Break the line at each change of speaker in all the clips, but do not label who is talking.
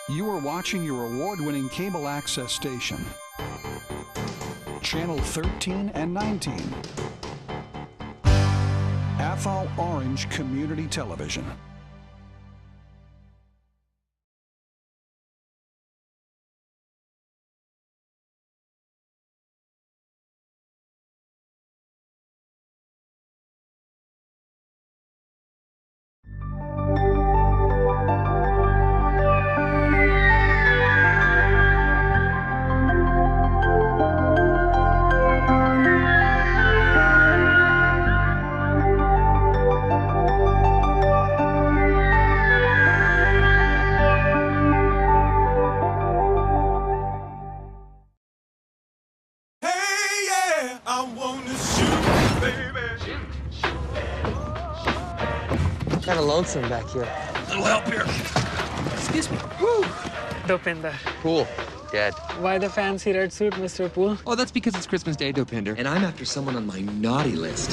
You are watching your award-winning cable access station, Channel 13 and 19, Athol Orange Community Television.
Kind of lonesome back here.
Little help here.
Excuse me.
Woo! Dopinder.
Pool. Dead.
Why the fancy red suit, Mr. Poole?
Oh, that's because it's Christmas Day, Dopinder. And I'm after someone on my naughty list.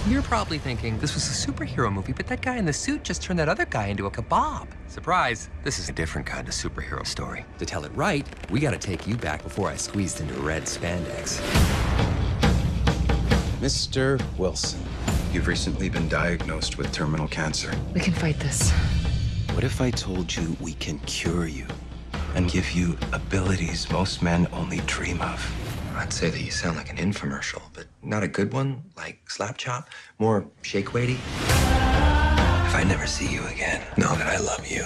You're probably thinking this was a superhero movie, but that guy in the suit just turned that other guy into a kebab. Surprise, this is a different kind of superhero story. To tell it right, we gotta take you back before I squeezed into red spandex.
Mr. Wilson, you've recently been diagnosed with terminal cancer.
We can fight this.
What if I told you we can cure you and give you abilities most men only dream of? I'd say that you sound like an infomercial, but not a good one, like Slap Chop, more shake weighty. If I never see you again, know that I love you.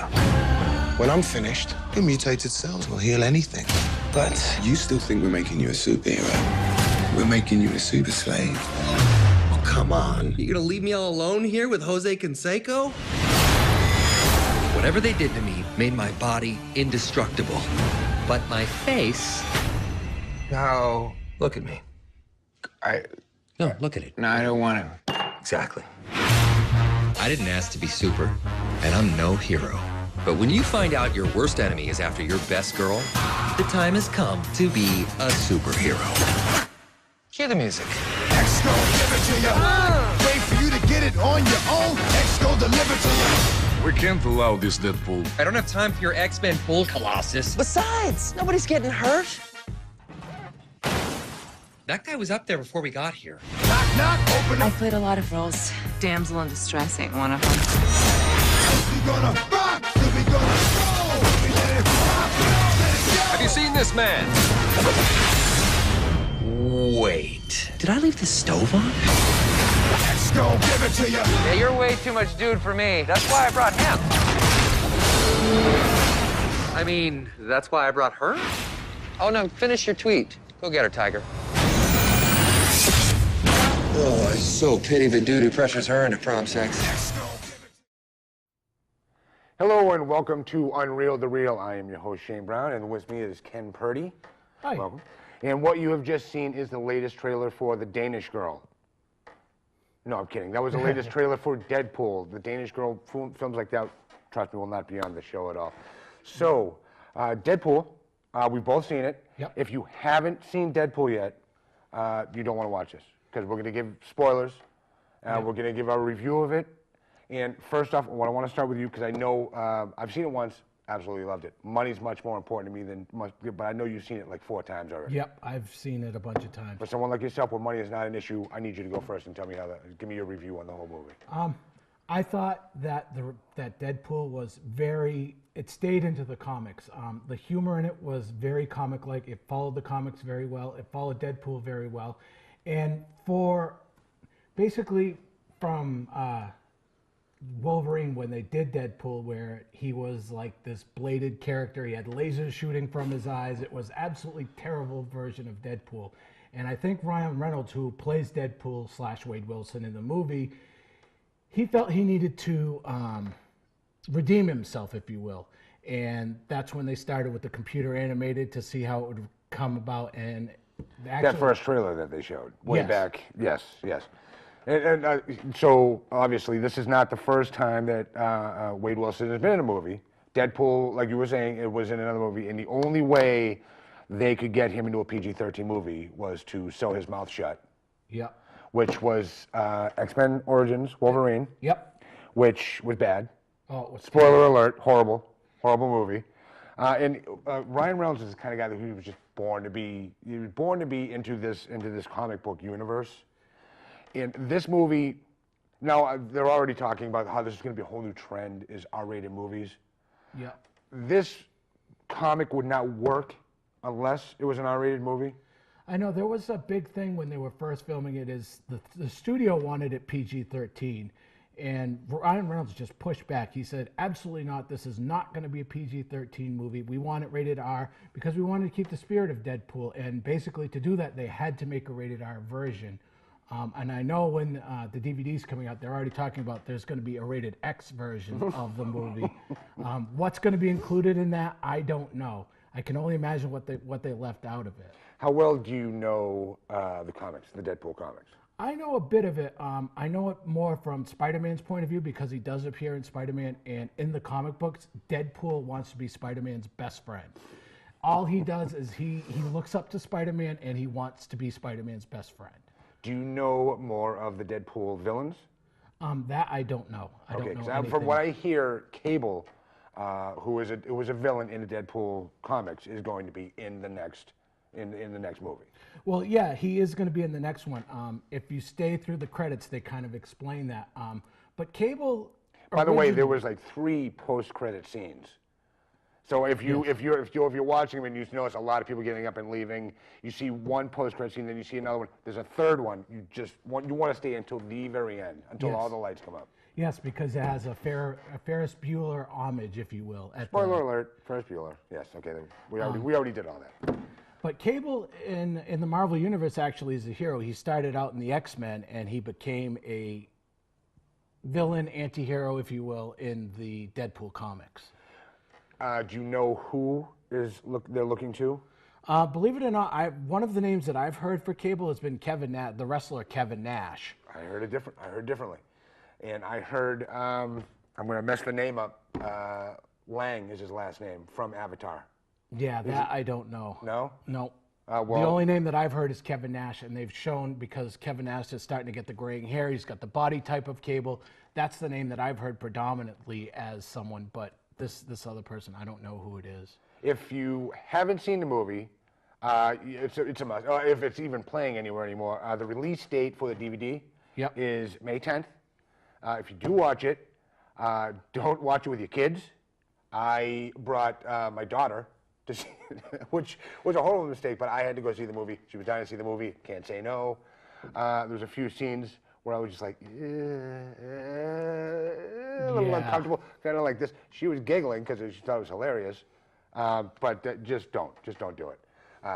When I'm finished, your mutated cells will heal anything.
But you still think we're making you a superhero. We're making you a super slave.
Oh, come on.
You gonna leave me all alone here with Jose Canseco? Whatever they did to me made my body indestructible. But my face...
No.
Look at me. No, look at it.
No, I don't want to.
Exactly. I didn't ask to be super, and I'm no hero. But when you find out your worst enemy is after your best girl, the time has come to be a superhero. Cue the music.
X gon' give it to you. Wait for you to get it on your own. X gon' deliver to you.
We can't allow this Deadpool.
I don't have time for your X-Men bull, Colossus.
Besides, nobody's getting hurt.
That guy was up there before we got here.
Knock, knock, open
I
up.
played a lot of roles. Damsel in distress ain't one of them.
We gonna rock, then we gonna roll. We let it rock, let it go.
Have you seen this man?
Wait. Did I leave the stove on?
X gon' give it to you.
Yeah, you're way too much dude for me. That's why I brought him.
I mean, that's why I brought her? Oh, no, finish your tweet. Go get her, Tiger.
Oh, I so pity the dude who pressures her into prom sex.
Hello and welcome to Unreal the Real. I am your host Shane Brown, and with me is Ken Purdy.
Hi.
Welcome. And what you have just seen is the latest trailer for The Danish Girl. No, I'm kidding. That was the latest trailer for Deadpool. The Danish Girl, films like that, trust me, will not be on the show at all. So, Deadpool, we've both seen it.
Yep.
If you haven't seen Deadpool yet, you don't want to watch this, because we're going to give spoilers. We're going to give our review of it. And first off, what I want to start with you, because I know I've seen it once, absolutely loved it. Money's much more important to me than but I know you've seen it like 4 times already.
Yep, I've seen it a bunch of times.
For someone like yourself, where money is not an issue, I need you to go first and tell me give me your review on the whole movie.
I thought that that Deadpool was it stayed into the comics. The humor in it was very comic-like. It followed the comics very well. It followed Deadpool very well. And basically from Wolverine, when they did Deadpool, where he was like this bladed character, he had lasers shooting from his eyes. It was absolutely terrible version of Deadpool. And I think Ryan Reynolds, who plays Deadpool / Wade Wilson in the movie, he felt he needed to redeem himself, if you will. And that's when they started with the computer animated to see how it would come about. And actually,
that first trailer that they showed way
Yes.
back, yes. And so obviously this is not the first time that Wade Wilson has been in a movie. Deadpool, like you were saying, it was in another movie, and the only way they could get him into a PG-13 movie was to sew his mouth shut.
Yep.
Which was X-Men Origins Wolverine.
Yep.
Which was bad.
Oh, it was
Spoiler alert, horrible movie. And Ryan Reynolds is the kind of guy that he was just born to be. He was born to be into this comic book universe. And this movie, now they're already talking about how this is going to be a whole new trend: is R-rated movies.
Yeah.
This comic would not work unless it was an R-rated movie.
I know there was a big thing when they were first filming it. Is the studio wanted it PG-13. And Ryan Reynolds just pushed back. He said, absolutely not. This is not going to be a PG-13 movie. We want it rated R because we wanted to keep the spirit of Deadpool. And basically, to do that, they had to make a rated R version. And I know when the DVD's coming out, they're already talking about there's going to be a rated X version of the movie. What's going to be included in that, I don't know. I can only imagine what they left out of it.
How well do you know the comics, the Deadpool comics?
I know a bit of it. I know it more from Spider-Man's point of view because he does appear in Spider-Man, and in the comic books, Deadpool wants to be Spider-Man's best friend. All he does is he looks up to Spider-Man and he wants to be Spider-Man's best friend.
Do you know more of the Deadpool villains?
That I don't know. I don't know anything.
From what I hear, Cable, who was a villain in the Deadpool comics, is going to be in the next movie.
Well, yeah, he is going to be in the next one. If you stay through the credits, they kind of explain that. But Cable.
By the way, there was like 3 post-credit scenes. So if you're watching them and you notice a lot of people getting up and leaving, you see one post-credit scene, then you see another one. There's a third one. You want to stay until the very end, until all the lights come up.
Yes, because it has a Ferris Bueller homage, if you will.
Spoiler alert: Ferris Bueller. Yes, okay. We already did all that.
But Cable in the Marvel Universe actually is a hero. He started out in the X-Men and he became a villain, anti-hero, if you will, in the Deadpool comics.
Do you know who they're looking to?
Believe it or not, one of the names that I've heard for Cable has been the wrestler Kevin Nash.
I heard differently. And I heard, I'm going to mess the name up, Lang is his last name, from Avatar.
Yeah, that I don't know.
No?
No.
Well,
the only name that I've heard is Kevin Nash, and they've shown, because Kevin Nash is starting to get the graying hair, he's got the body type of Cable. That's the name that I've heard predominantly as someone, but this other person, I don't know who it is. If
you haven't seen the movie, it's a must. If it's even playing anywhere anymore, the release date for the DVD is May 10th. If you do watch it, don't watch it with your kids. I brought my daughter to see it, which was a horrible mistake, but I had to go see the movie. She was dying to see the movie. Can't say no. There was a few scenes where I was just like, a little uncomfortable, kind of like this. She was giggling because she thought it was hilarious, but just don't do it.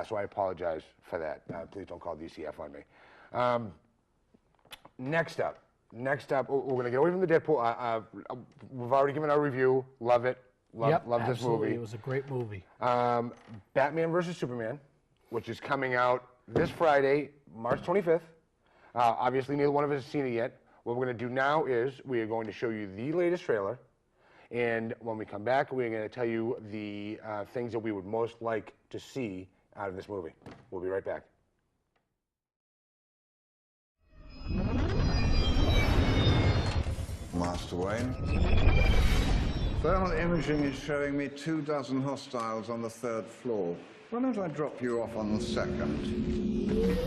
So I apologize for that. Please don't call DCF on me. Next up, we're going to get away from the Deadpool. We've already given our review. Love it. Love this movie.
It was a great movie.
Batman vs. Superman, which is coming out this Friday, March 25th. Obviously, neither one of us has seen it yet. What we're going to do now is we are going to show you the latest trailer. And when we come back, we're going to tell you the things that we would most like to see out of this movie. We'll be right back.
Master Wayne. Thermal imaging is showing me 24 hostiles on the 3rd floor. Why don't I drop you off on the 2nd?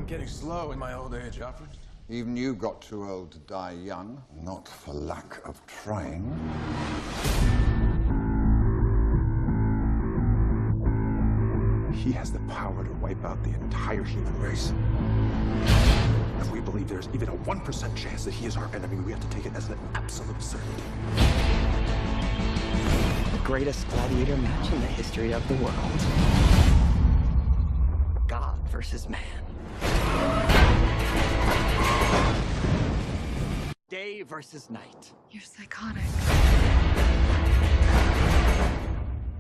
Getting slow in my old age, Alfred.
Even you got too old to die young, not for lack of trying.
He has the power to wipe out the entire human race. If we believe there's even a 1% chance that he is our enemy, we have to take it as an absolute certainty.
The greatest gladiator match in the history of the world. God versus man. Day versus night.
You're psychotic.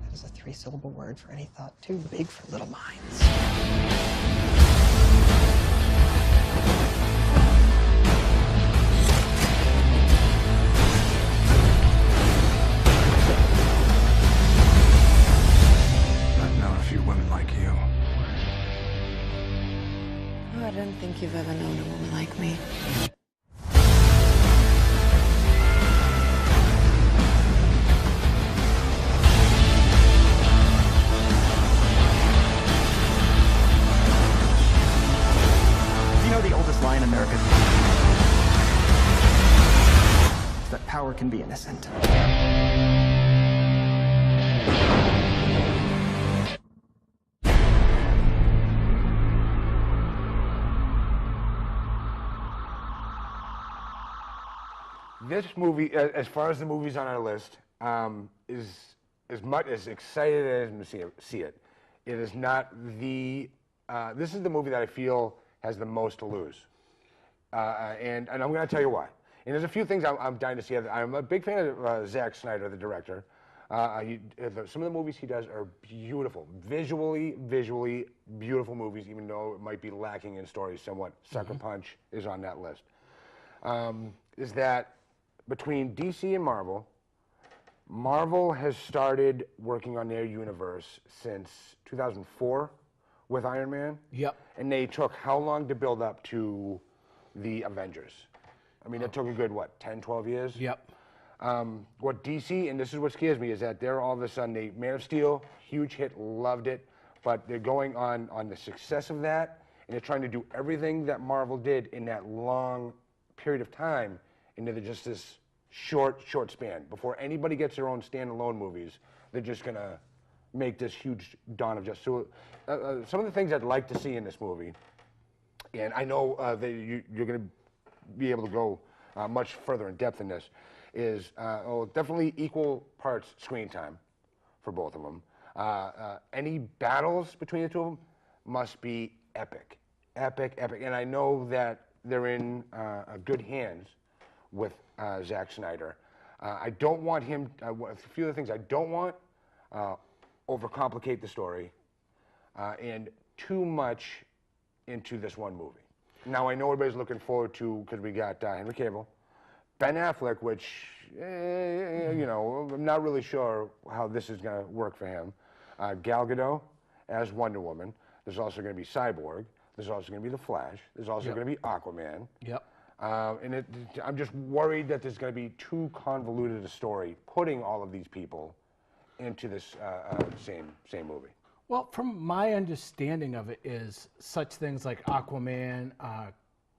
That is a 3-syllable word for any thought too big for little minds.
think you've ever known a woman like me.
You know the oldest lie in America? That power can be innocent.
This movie, as far as the movies on our list, is as much as excited as I am to see it. It is not the. This is the movie that I feel has the most to lose, and I'm going to tell you why. And there's a few things I'm dying to see. I'm a big fan of Zack Snyder, the director. Some of the movies he does are beautiful, visually beautiful movies, even though it might be lacking in story somewhat. Sucker Punch is on that list. Is that between DC and Marvel has started working on their universe since 2004 with Iron Man.
Yep.
And they took how long to build up to the Avengers? I mean, it took a good, what, 10, 12 years?
Yep.
What DC, and this is what scares me, is that they're all of a sudden, Man of Steel, huge hit, loved it, but they're going on the success of that, and they're trying to do everything that Marvel did in that long period of time into just this short span. Before anybody gets their own standalone movies, they're just going to make this huge dawn of justice. So, some of the things I'd like to see in this movie, and I know that you're going to be able to go much further in depth in this, is definitely equal parts screen time for both of them. Any battles between the two of them must be epic. And I know that they're in good hands with Zack Snyder. I don't want him, a few of the things I don't want, overcomplicate the story and too much into this one movie. Now, I know everybody's looking forward to, because we got Henry Cavill, Ben Affleck, which, I'm not really sure how this is going to work for him. Gal Gadot as Wonder Woman. There's also going to be Cyborg. There's also going to be The Flash. There's also going to be Aquaman.
Yep.
And I'm just worried that there's going to be too convoluted a story putting all of these people into this same movie.
Well, from my understanding of it is such things like Aquaman,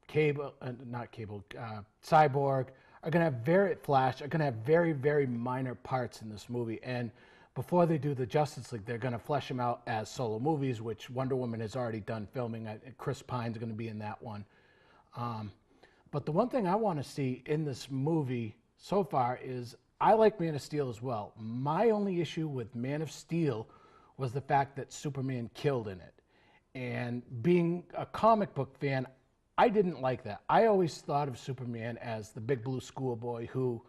Cyborg are going to have Flash are going to have very minor parts in this movie. And before they do the Justice League, they're going to flesh them out as solo movies, which Wonder Woman has already done filming. Chris Pine's going to be in that one. But the one thing I want to see in this movie so far is I like Man of Steel as well. My only issue with Man of Steel was the fact that Superman killed in it. And being a comic book fan, I didn't like that. I always thought of Superman as the big blue schoolboy who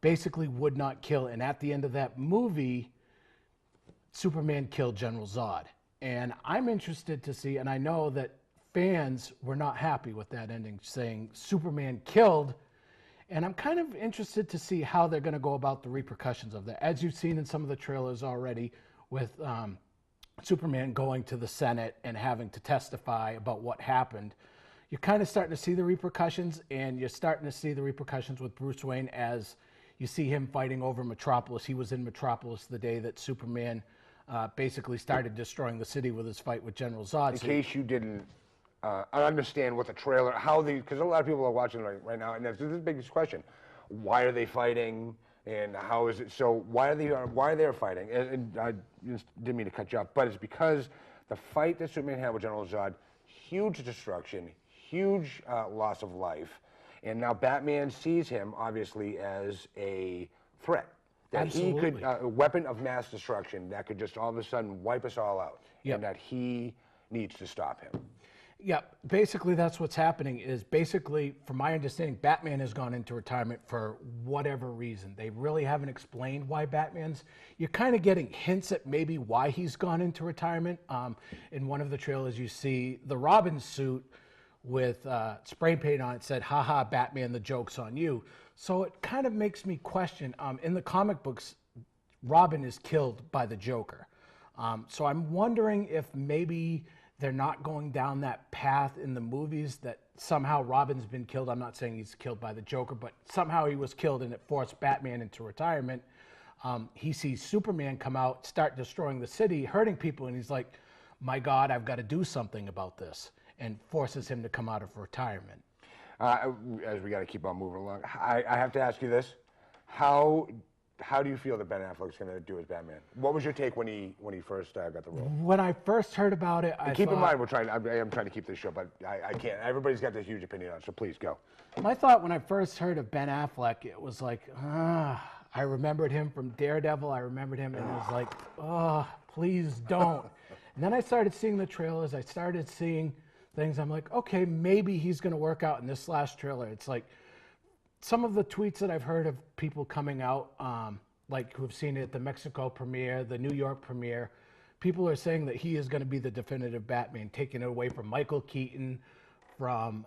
basically would not kill. And at the end of that movie, Superman killed General Zod. And I'm interested to see, and I know that fans were not happy with that ending, saying Superman killed. And I'm kind of interested to see how they're going to go about the repercussions of that. As you've seen in some of the trailers already, with Superman going to the Senate and having to testify about what happened, you're kind of starting to see the repercussions, and you're starting to see the repercussions with Bruce Wayne as you see him fighting over Metropolis. He was in Metropolis the day that Superman basically started destroying the city with his fight with General Zod.
In case you didn't understand what the trailer, because a lot of people are watching right now, and this is the biggest question: why are they fighting? And how is it? So why are they fighting? And I just didn't mean to cut you off, but it's because the fight that Superman had with General Zod, huge destruction, huge loss of life, and now Batman sees him obviously as a threat. That
Absolutely.
He could a weapon of mass destruction that could just all of a sudden wipe us all out, and that he needs to stop him.
Yeah, basically that's what's happening is basically, from my understanding, Batman has gone into retirement for whatever reason. They really haven't explained why you're kind of getting hints at maybe why he's gone into retirement. In one of the trailers you see the Robin suit with spray paint on it said, "Haha, Batman, the joke's on you." So it kind of makes me question, in the comic books, Robin is killed by the Joker. So I'm wondering if maybe they're not going down that path in the movies that somehow Robin's been killed. I'm not saying he's killed by the Joker, but somehow he was killed and it forced Batman into retirement. He sees Superman come out, start destroying the city, hurting people, and he's like, my God, I've got to do something about this, and forces him to come out of retirement.
As we got to keep on moving along, I have to ask you this. How do you feel that Ben Affleck's going to do as Batman? What was your take when he first got the role?
When I first heard about it, I
keep in mind I am trying to keep this short, but I can't. Everybody's got this huge opinion on it, so please go.
My thought when I first heard of Ben Affleck, it was like, I remembered him from Daredevil. I remembered him, and it was like, please don't. And then I started seeing the trailers. I started seeing things. I'm like, okay, maybe he's going to work out in this last trailer. It's like, some of the tweets that I've heard of people coming out, like who have seen it at the Mexico premiere, the New York premiere, people are saying that he is going to be the definitive Batman, taking it away from Michael Keaton, from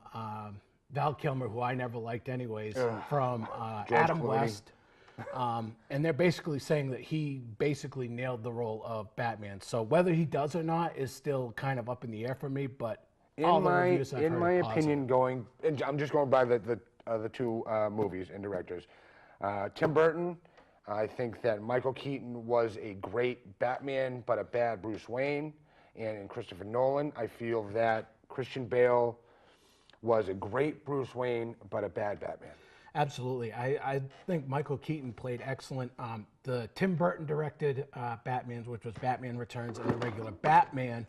Val Kilmer, who I never liked anyways, from Adam West. And they're basically saying that he basically nailed the role of Batman. So whether he does or not is still kind of up in the air for me, but all the reviews I've heard
in my opinion, and I'm just going by the two movies and directors. Tim Burton, I think that Michael Keaton was a great Batman, but a bad Bruce Wayne. And in Christopher Nolan, I feel that Christian Bale was a great Bruce Wayne, but a bad Batman.
Absolutely. I think Michael Keaton played excellent. The Tim Burton directed Batmans, which was Batman Returns and the regular Batman,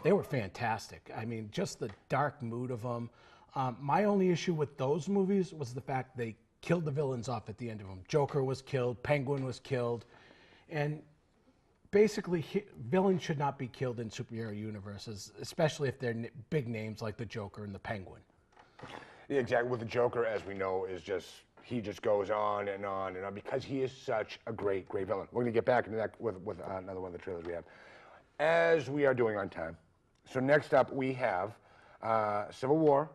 they were fantastic. I mean, just the dark mood of them. My only issue with those movies was the fact they killed the villains off at the end of them. Joker was killed, Penguin was killed, and basically villains should not be killed in superhero universes, especially if they're big names like the Joker and the Penguin.
Yeah, exactly. With the Joker, as we know, he just goes on and on and on because he is such a great villain. We're going to get back into that with another one of the trailers we have, as we are doing on time. So next up we have Civil War,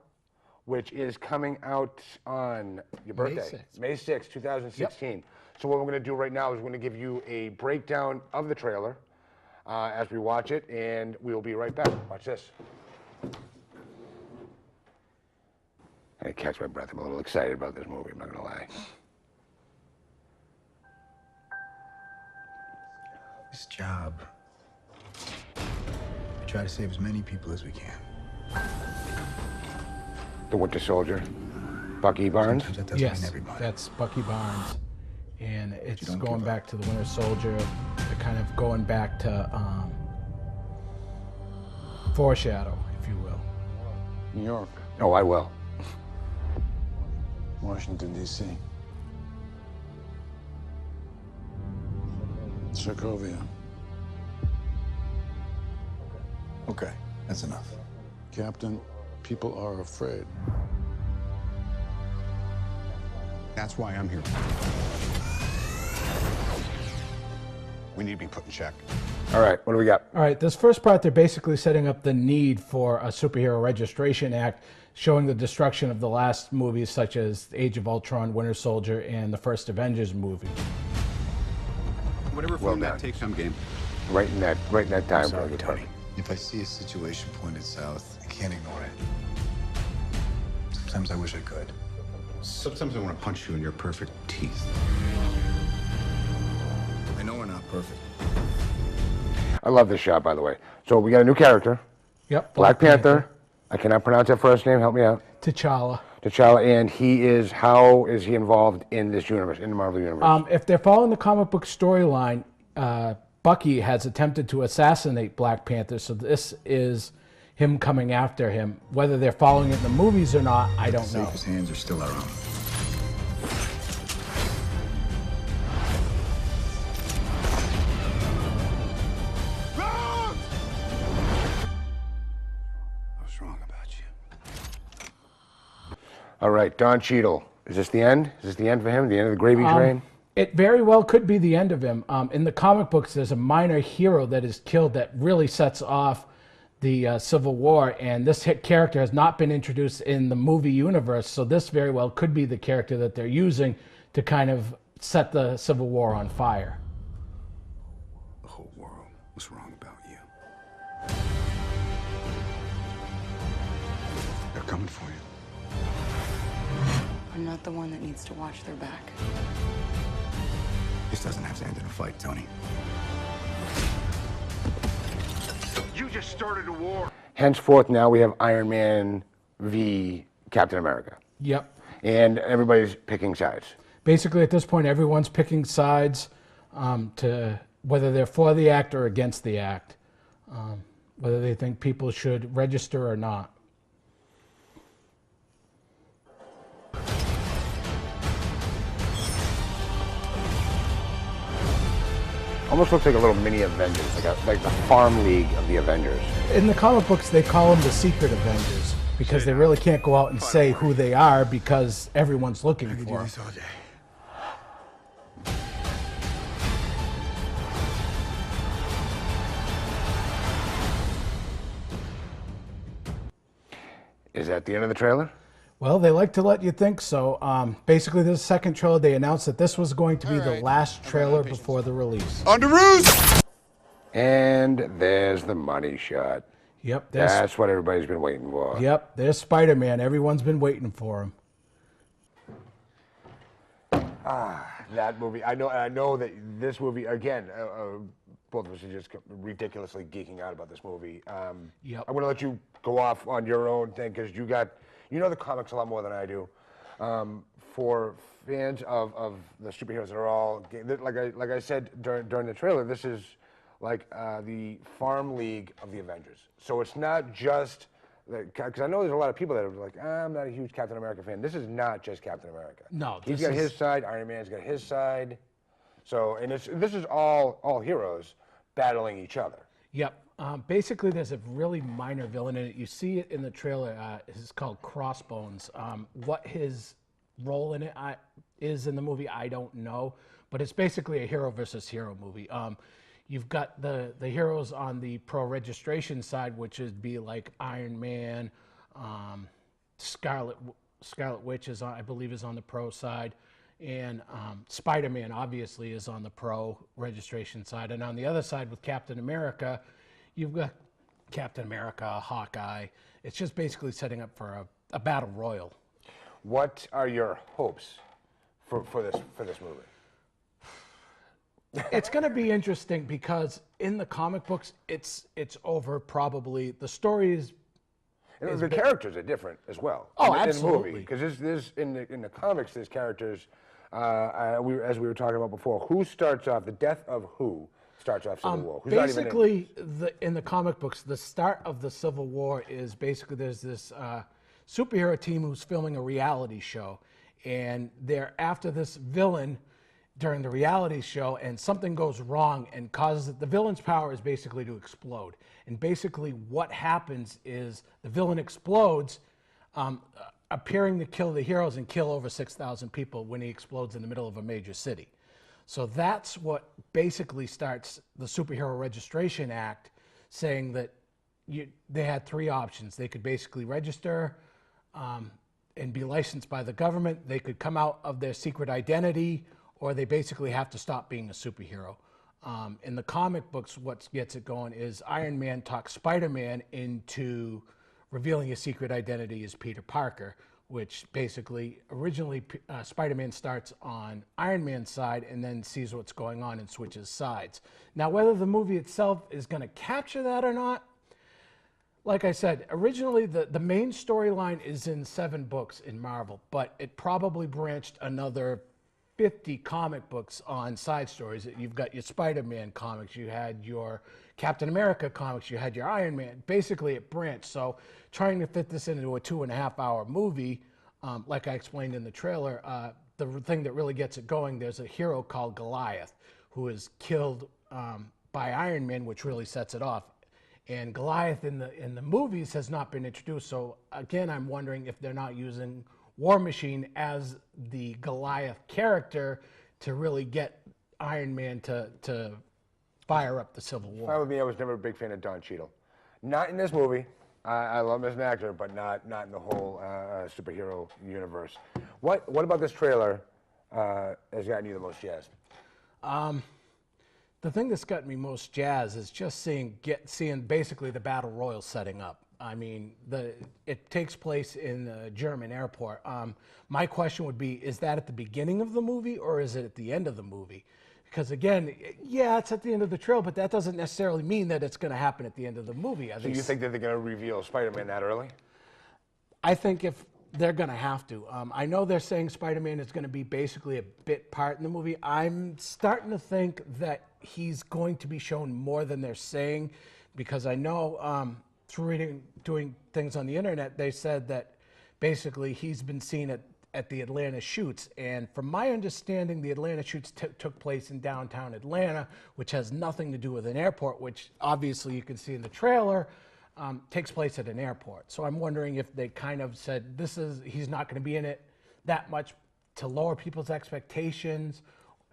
which is coming out on your birthday, May 6th, 2016. Yep. So what we're going to do right now is we're going to give you a breakdown of the trailer as we watch it, and we will be right back. Watch this. I catch my breath. I'm a little excited about this movie, I'm not going to lie.
This job, we try to save as many people as we can.
The Winter Soldier, Bucky Barnes?
Yes, that's Bucky Barnes. And it's going back to the Winter Soldier. They're kind of going back to foreshadow, if you will.
New York.
Oh, I will.
Washington, D.C. Sokovia.
Okay, that's enough.
Captain, people are afraid.
That's why I'm here. We need to be put in check.
All right, what do we got?
All right, this first part, they're basically setting up the need for a superhero registration act, showing the destruction of the last movies such as Age of Ultron, Winter Soldier, and the first Avengers movie.
Whatever form that takes, I'm game.
Right in that time.
Sorry, Tony. If I see a situation pointed south, I can't ignore it. Sometimes I wish I could.
Sometimes I want to punch you in your perfect teeth.
I know we're not perfect.
I love this shot, by the way. So we got a new character.
Yep.
Black Panther. I cannot pronounce that first name. Help me out.
T'Challa.
T'Challa, and how is he involved in this universe, in the Marvel universe?
If they're following the comic book storyline, Bucky has attempted to assassinate Black Panther, so this is him coming after him. Whether they're following it in the movies or not, I don't know.
The safest hands are still our own.
All right, Don Cheadle. Is this the end? Is this the end for him? The end of the gravy train?
It very well could be the end of him. In the comic books, there's a minor hero that is killed that really sets off the Civil War, and this character has not been introduced in the movie universe, so this very well could be the character that they're using to kind of set the Civil War on fire.
The whole world was wrong about you.
They're coming for you.
I'm not the one that needs to watch their back.
This doesn't have to end in a fight, Tony.
You just started a war. Henceforth, now we have Iron Man v. Captain America.
Yep.
And everybody's picking sides.
Basically, at this point, everyone's picking sides to whether they're for the act or against the act, whether they think people should register or not.
Almost looks like a little mini Avengers, like the farm league of the Avengers.
In the comic books, they call them the Secret Avengers because they really can't go out and say who they are because everyone's looking for them.
all day.
Is that the end of the trailer?
Well, they like to let you think so. Basically, this second trailer, they announced that this was going to be the last trailer before the release.
On the roost!
And there's the money shot.
Yep.
That's what everybody's been waiting for.
Yep, there's Spider-Man. Everyone's been waiting for him.
That movie. I know that this movie, again, both of us are just ridiculously geeking out about this movie.
Yep.
I'm going to let you go off on your own thing because you know the comics a lot more than I do. For fans of the superheroes that are all, like I said during the trailer, this is like the farm league of the Avengers. So it's not just, because I know there's a lot of people that are like, I'm not a huge Captain America fan. This is not just Captain America.
No.
He's got his side, Iron Man's got his side. So, and this is all heroes battling each other.
Yep. Basically, there's a really minor villain in it. You see it in the trailer. It's called Crossbones. What his role in it is in the movie, I don't know. But it's basically a hero versus hero movie. You've got the heroes on the pro-registration side, which would be like Iron Man, Scarlet Witch I believe is on the pro side, and Spider-Man obviously is on the pro-registration side. And on the other side with Captain America, you've got Captain America, Hawkeye. It's just basically setting up for a battle royal.
What are your hopes for this movie?
It's going to be interesting because in the comic books, it's over probably. The story is
the characters are different as well.
Oh,
in
absolutely.
Because there's in the comics, there's characters. As we were talking about before, who starts off the death of who starts off Civil War? Who's
basically, in the comic books, the start of the Civil War is basically there's this superhero team who's filming a reality show, and they're after this villain during the reality show, and something goes wrong and causes it. The villain's power is basically to explode. And basically what happens is the villain explodes, appearing to kill the heroes and kill over 6,000 people when he explodes in the middle of a major city. So that's what basically starts the Superhero Registration Act, saying that they had three options. They could basically register and be licensed by the government. They could come out of their secret identity, or they basically have to stop being a superhero. In the comic books, what gets it going is Iron Man talks Spider-Man into revealing his secret identity as Peter Parker, which basically originally Spider-Man starts on Iron Man's side and then sees what's going on and switches sides. Now, whether the movie itself is going to capture that or not, like I said, originally the main storyline is in 7 books in Marvel, but it probably branched another 50 comic books on side stories. You've got your Spider-Man comics, you had your Captain America comics, you had your Iron Man. Basically, it branched. So trying to fit this into a 2.5-hour movie, like I explained in the trailer, the thing that really gets it going, there's a hero called Goliath who is killed by Iron Man, which really sets it off. And Goliath in the movies has not been introduced. So again, I'm wondering if they're not using War Machine as the Goliath character to really get Iron Man to fire up the Civil War.
Fine with me. I was never a big fan of Don Cheadle. Not in this movie. I love him as an actor, but not in the whole superhero universe. What about this trailer has gotten you the most jazzed?
The thing that's gotten me most jazzed is just seeing basically the battle royal setting up. I mean, it takes place in a German airport. My question would be, is that at the beginning of the movie or is it at the end of the movie? Because again, yeah, it's at the end of the trail, but that doesn't necessarily mean that it's going to happen at the end of the movie.
So you think that they're going to reveal Spider-Man that early?
I think if they're going to have to. I know they're saying Spider-Man is going to be basically a bit part in the movie. I'm starting to think that he's going to be shown more than they're saying, because I know through doing things on the internet, they said that basically he's been seen at the Atlanta shoots. And from my understanding, the Atlanta shoots took place in downtown Atlanta, which has nothing to do with an airport, which obviously you can see in the trailer. Takes place at an airport. So I'm wondering if they kind of said he's not going to be in it that much to lower people's expectations,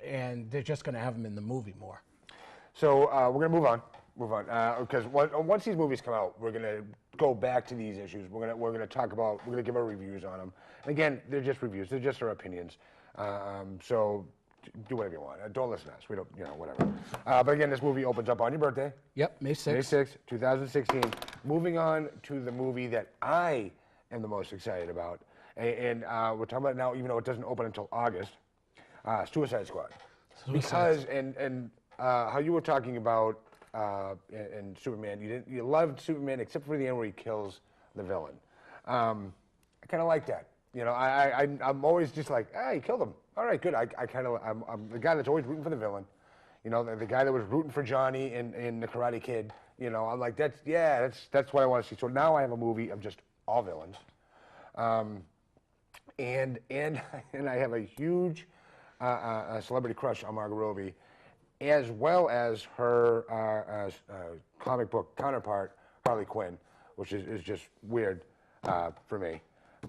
and they're just going to have him in the movie more.
So we're going to move on, because once these movies come out, we're going to go back to these issues. We're going to give our reviews on them. And again, they're just reviews. They're just our opinions. So do whatever you want. Don't listen to us. We don't, whatever. But again, this movie opens up on your birthday.
Yep, May 6th.
May 6th, 2016. Moving on to the movie that I am the most excited about. And we're talking about it now, even though it doesn't open until August. Suicide Squad. Because, and how you were talking about in Superman, you loved Superman except for the end where he kills the villain. I kind of like that. I'm always just like, he killed him. All right, good. I'm the guy that's always rooting for the villain. The guy that was rooting for Johnny in The Karate Kid. I'm like, that's what I want to see. So now I have a movie of just all villains. And I have a huge celebrity crush on Margot Robbie, as well as her comic book counterpart, Harley Quinn, which is just weird for me.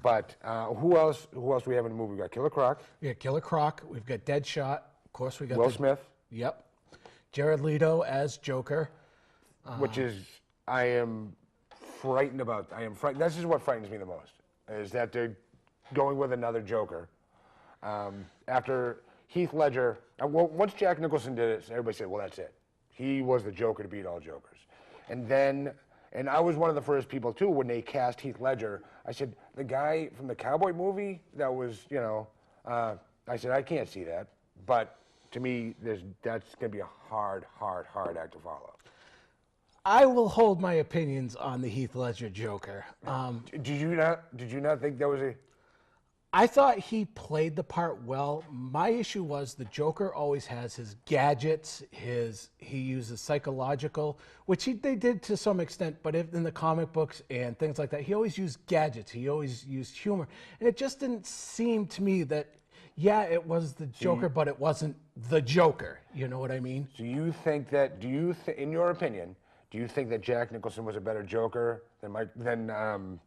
But who else do we have in the movie? We got Killer Croc.
Yeah, Killer Croc. We've got Deadshot. Of course, we got
Will Smith.
Yep. Jared Leto as Joker.
Which is, I am frightened about. This is what frightens me the most, is that they're going with another Joker. After Heath Ledger, once Jack Nicholson did it, everybody said, well, that's it. He was the Joker to beat all Jokers. And I was one of the first people, too, when they cast Heath Ledger. I said, the guy from the Cowboy movie that was, I said, I can't see that. But to me, that's going to be a hard act to follow.
I will hold my opinions on the Heath Ledger Joker.
Did you not think that was a...
I thought he played the part well. My issue was the Joker always has his gadgets, he uses psychological, which they did to some extent, but in the comic books and things like that, he always used gadgets, he always used humor. And it just didn't seem to me that, yeah, it was the Joker, but it wasn't the Joker. You know what I mean?
So you think that, in your opinion, do you think that Jack Nicholson was a better Joker than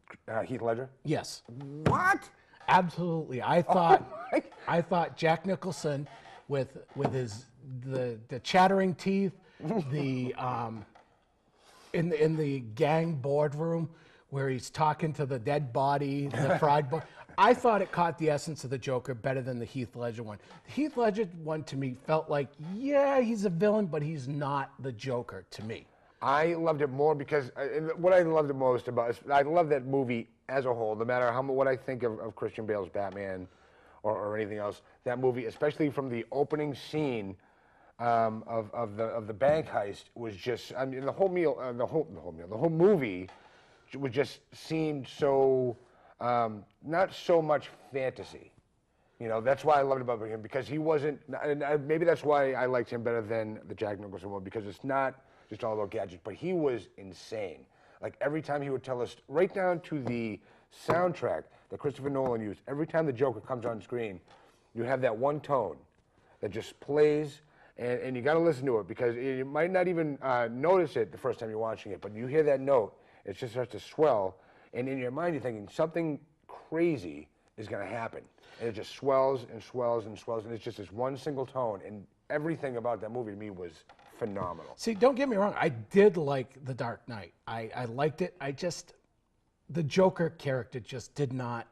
Heath Ledger?
Yes.
What?
Absolutely. I thought Jack Nicholson with the chattering teeth, the in the gang boardroom where he's talking to the dead body, the fried body. I thought it caught the essence of the Joker better than the Heath Ledger one. The Heath Ledger one to me felt like, yeah, he's a villain, but he's not the Joker to me.
I loved it more because what I loved the most about it, I love that movie as a whole, no matter what I think of Christian Bale's Batman or anything else. That movie, especially from the opening scene of the bank heist, was just, I mean, the whole movie would just seemed so not so much fantasy. That's why I loved about him, because he wasn't, and maybe that's why I liked him better than the Jack Nicholson one, because it's not just all about gadgets, but he was insane. Like every time he would tell us, right down to the soundtrack that Christopher Nolan used, every time the Joker comes on screen, you have that one tone that just plays, and you got to listen to it, because you might not even notice it the first time you're watching it, but you hear that note, it just starts to swell, and in your mind you're thinking something crazy is going to happen, and it just swells and swells and swells, and it's just this one single tone, and everything about that movie to me was phenomenal.
See, don't get me wrong. I did like The Dark Knight. I liked it. The Joker character just did not,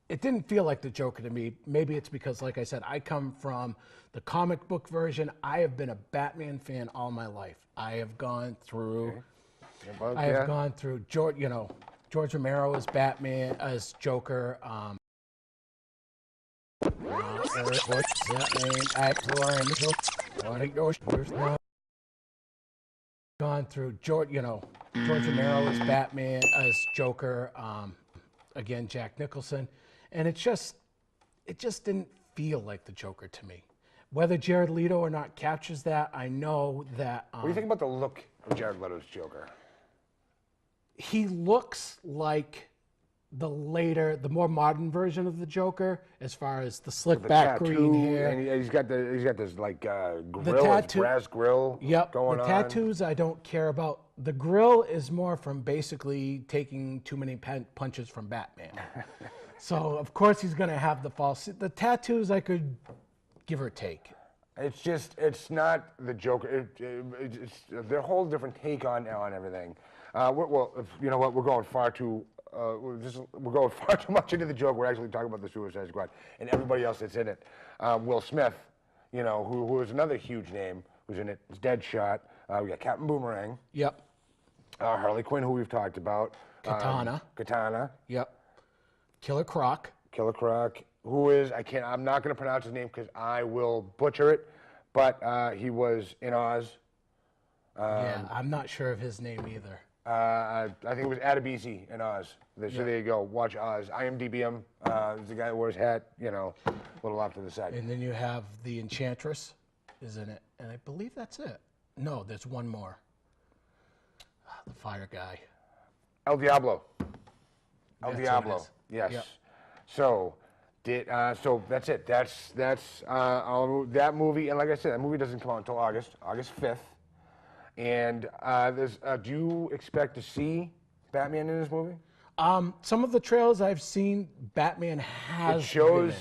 it didn't feel like the Joker to me. Maybe it's because, like I said, I come from the comic book version. I have been a Batman fan all my life. I have gone through I have gone through George Romero as Batman, as Joker. Gone through George Romero as Batman, as Joker. Again, Jack Nicholson, and it just didn't feel like the Joker to me. Whether Jared Leto or not captures that, I know that.
What do you think about the look of Jared Leto's Joker?
He looks like the more modern version of the Joker, as far as the slick back green hair.
And he's got this like grill, brass grill.
Yep.
Going on.
The tattoos I don't care about. The grill is more from basically taking too many punches from Batman. So of course he's gonna have the false. The tattoos I could give or take.
It's not the Joker. It's their whole different take on everything. You know what? We're going far too much into the Joker. We're actually talking about the Suicide Squad and everybody else that's in it. Will Smith, who is another huge name, who's in it. It's Deadshot. We got Captain Boomerang.
Yep.
Harley Quinn, who we've talked about.
Katana. Yep. Killer Croc.
Who is, I'm not going to pronounce his name because I will butcher it, but he was in Oz.
Yeah, I'm not sure of his name either.
I think it was Adebisi in Oz. So there you go, watch Oz. IMDb him. He's the guy who wears hat, a little off to the side.
And then you have the Enchantress is in it, and I believe that's it. No, there's one more. The fire guy.
El Diablo.
That's
Yes.
Yep.
So that's it. That's that movie. And like I said, that movie doesn't come out until August 5th. And do you expect to see Batman in this movie?
Some of the trailers I've seen, Batman has.
It shows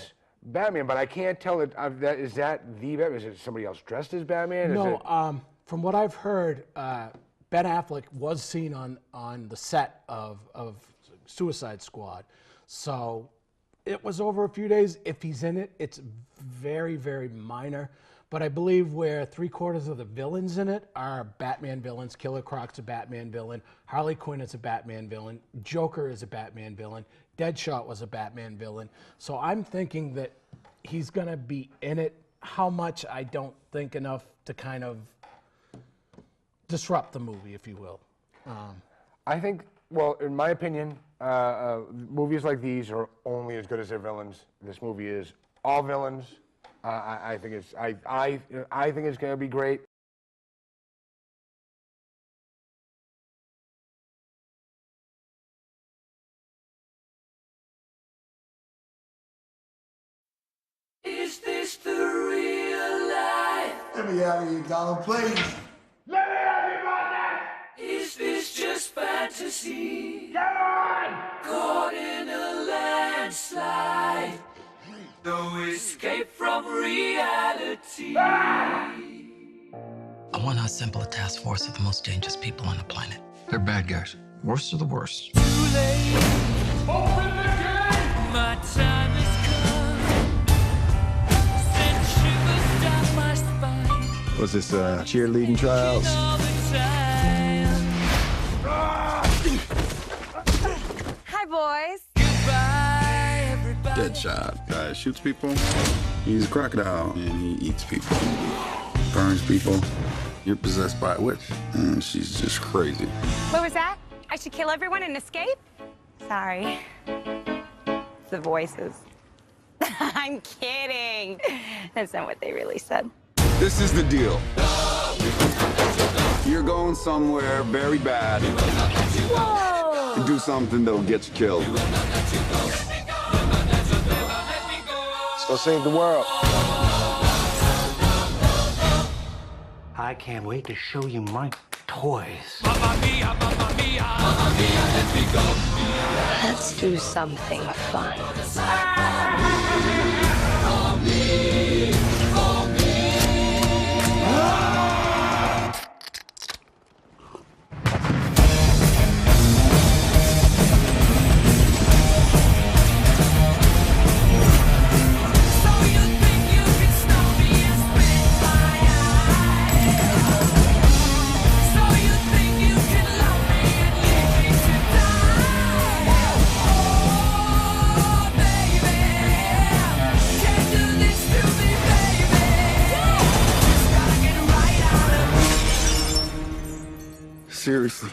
Batman, but I can't tell it. Is that the Batman? Is it somebody else dressed as Batman?
No. From what I've heard, Ben Affleck was seen on the set of Suicide Squad. So it was over a few days. If he's in it, it's very, very minor. But I believe where 3/4 of the villains in it are Batman villains. Killer Croc's a Batman villain. Harley Quinn is a Batman villain. Joker is a Batman villain. Deadshot was a Batman villain. So I'm thinking that he's going to be in it. How much, I don't think enough to kind of disrupt the movie, if you will.
I think, well, in my opinion, movies like these are only as good as their villains. This movie is all villains. I think it's going to be great.
Is this the real life?
Let me out of here, Donald, please.
Let me out of here right now! Is this just fantasy? Come on! Caught in a landslide. No escape from reality.
I want to assemble a task force of the most dangerous people on the planet.
They're bad guys. Worst of the worst.
Too late. Open the gate! My time has come. Send shivers down my spine.
Was this cheerleading trials?
All the time.
Hi, boys.
Goodbye, everybody.
Deadshot. Guy shoots people. He's a crocodile and he eats people. Burns people. You're possessed by a witch and she's just crazy.
What was that? I should kill everyone and escape? Sorry. It's the voices. I'm kidding. That's not what they really said.
This is the deal. You're going somewhere very bad.
Whoa!
To do something that'll get you killed.
Let's go save the world.
I can't wait to show you my toys.
Mamma mia, mamma mia. Mamma mia, let me go.
Let's do something fun.
For me, for me. So you think you can love me
Seriously.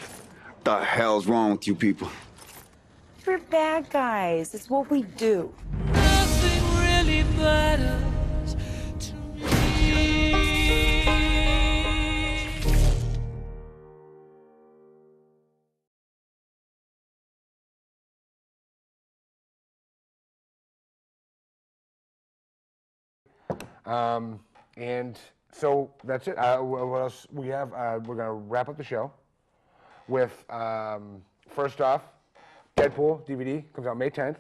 The hell's wrong with you people?
We're bad guys. It's what we do.
Nothing really matters to me.
And so that's it. What else we have? We're going to wrap up the show with, first off, Deadpool DVD comes out May 10th.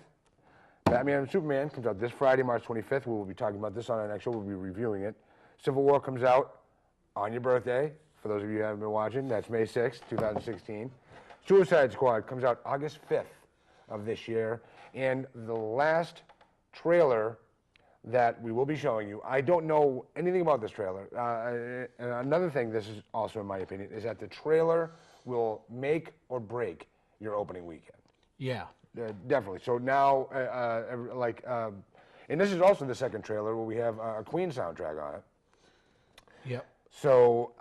Batman and Superman comes out this Friday, March 25th. We will be talking about this on our next show. We'll be reviewing it. Civil War comes out on your birthday. For those of you who haven't been watching, that's May 6th, 2016. Suicide Squad comes out August 5th of this year. And the last trailer that we will be showing you, I don't know anything about this trailer. And another thing, this is also in my opinion, is that the trailer will make or break your opening weekend.
Yeah.
Definitely. So now, and this is also the second trailer where we have a Queen soundtrack on it.
Yep.
So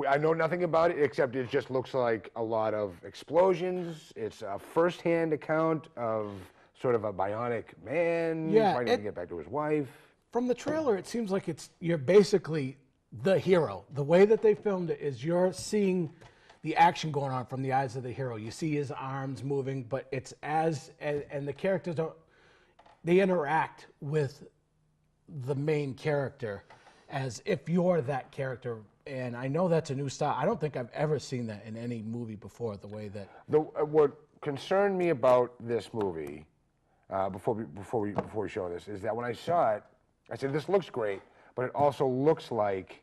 I know nothing about it except it just looks like a lot of explosions. It's a first-hand account of sort of a bionic man trying to get back to his wife.
From the trailer, it seems like you're basically the hero. The way that they filmed it is you're seeing the action going on from the eyes of the hero. You see his arms moving, but it's and the characters they interact with the main character as if you're that character. And I know that's a new style. I don't think I've ever seen that in any movie before, the way that...
What concerned me about this movie, before we show this, is that when I saw it, I said, this looks great, but it also looks like...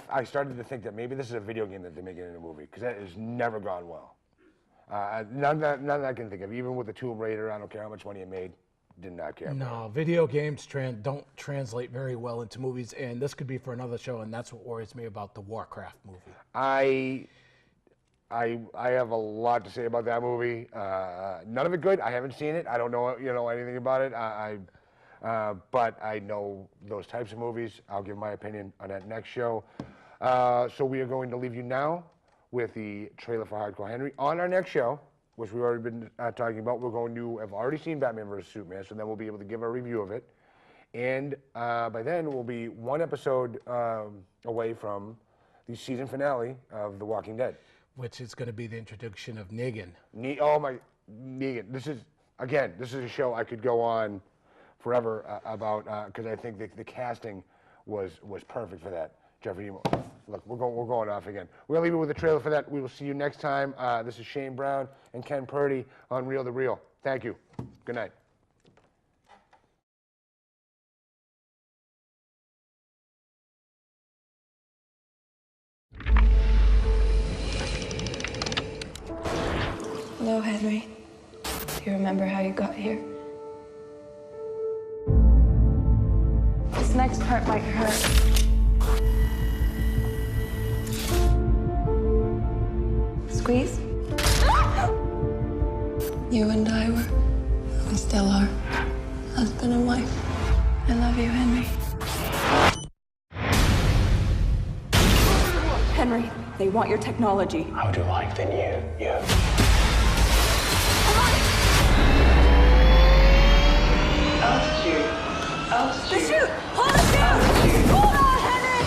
I started to think that maybe this is a video game that they're making in a movie, because that has never gone well. None that I can think of. Even with the Tomb Raider, I don't care how much money it made, did not care.
No, video games don't translate very well into movies, and this could be for another show, and that's what worries me about the Warcraft movie.
I have a lot to say about that movie. None of it good. I haven't seen it. I don't know anything about it. But I know those types of movies. I'll give my opinion on that next show. So we are going to leave you now with the trailer for Hardcore Henry. On our next show, which we've already been talking about, we're going to have already seen Batman vs. Superman, so then we'll be able to give a review of it. And by then, we'll be one episode away from the season finale of The Walking Dead.
Which is going to be the introduction of Negan.
Negan. This is a show I could go on forever about, because I think the casting was perfect for that. Jeffrey, look, we're going off again. We're going to leave it with a trailer for that. We will see you next time. This is Shane Brown and Ken Purdy on Real the Real. Thank you. Good night.
Hello, Henry. Do you remember how you got here? This next part might hurt. Squeeze? You and I were, we still are, husband and wife. I love you, Henry.
Henry, they want your technology.
I would like than you.
The chute! Pull the chute! Hold on, Henry!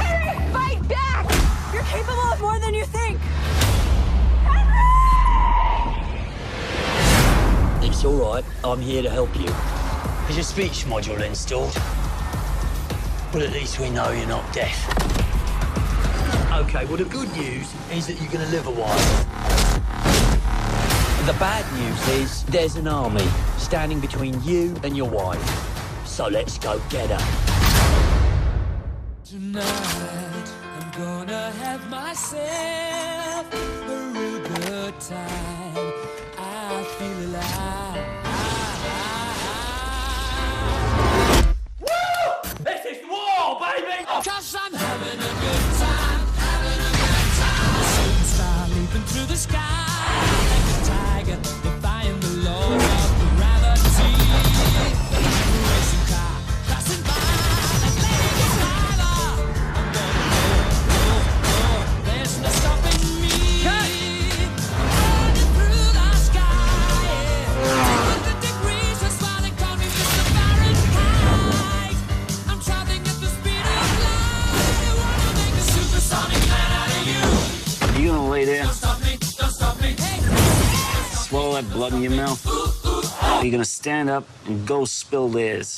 Henry, fight back! You're capable of more than you think!
It's all right. I'm here to help you. There's a speech module installed. But at least we know you're not deaf. Okay, well, the good news is that you're going to live a while. The bad news is there's an army standing between you and your wife. So let's go get her.
Tonight, I'm gonna have myself a real good time. I feel alive. Woo! This is war, baby! 'Cause I'm having a good time, having a good time. Shooting star leaping through the sky. Like a tiger, defying the laws of gravity. Racing car, passing by, like Lady Driver. I'm gonna go
play there? Swallow that blood in your mouth? Or are you gonna stand up and go spill theirs?